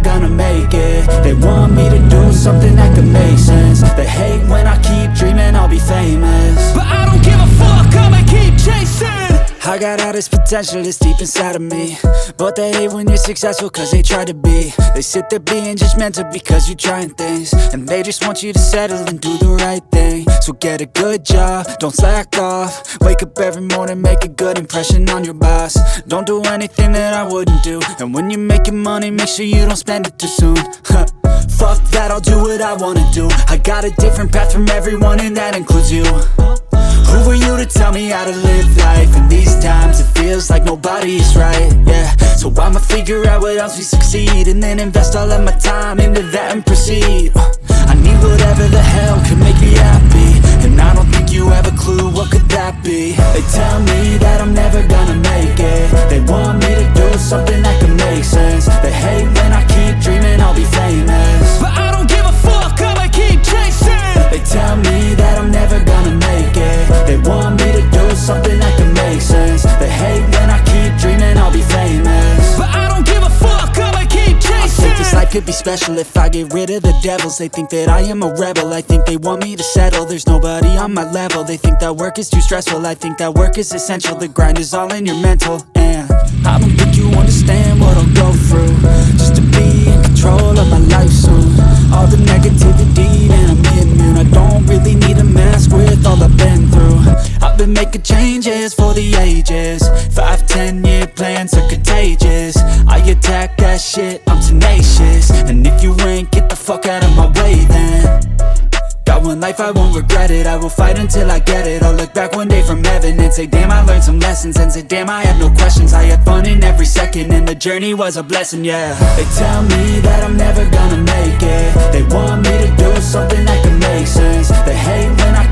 gonna make it. They want me to do something that could make sense. They hate when I keep dreaming I'll be famous, but I don't give a fuck, I'ma keep chasing. I got all this potential that's deep inside of me, but they hate when you're successful cause they try to be. They sit there being judgmental because you're trying things, and they just want you to settle and do the right thing. So get a good job, don't slack off. Wake up every morning, make a good impression on your boss. Don't do anything that I wouldn't do, and when you're making money, make sure you don't spend it too soon. Fuck that, I'll do what I wanna do. I got a different path from everyone and that includes you. Who are you to tell me how to live life? In these times it feels like nobody's right, yeah. So I'ma figure out what else we succeed, and then invest all of my time into that and proceed. I need whatever the hell can make me happy, and I don't think you have a clue what could that be. They tell me that I'm never gonna make it. They want me to do something that can make sense. They hate when I keep dreaming I'll be famous, but I don't give a fuck, I'ma keep chasing. They tell me that I'm never gonna make it. They want me to do something that can make sense. They hate when I keep dreaming I'll be famous, but I don't give a fuck, I'ma keep chasing. I think this life could be special if I get rid of the devils. They think that I am a rebel, I think they want me to settle. There's nobody on my level. They think that work is too stressful, I think that work is essential. The grind is all in your mental, and I don't think you understand what I'll go through just to be in control of my life soon. All the negativity and I'm immune. I don't really need a mask with all I've been through. I've been making changes for the ages. 5-10 year plans are contagious. I attack that shit, I'm tenacious. And if you ain't, get the fuck out of my way then. Got one life, I won't regret it. I will fight until I get it. I'll look back one day from heaven and say damn, I learned some lessons. And say damn, I had no questions. I had fun in every second, and the journey was a blessing, yeah. They tell me that I'm never gonna make it. They want me to do something that can make sense. They hate when I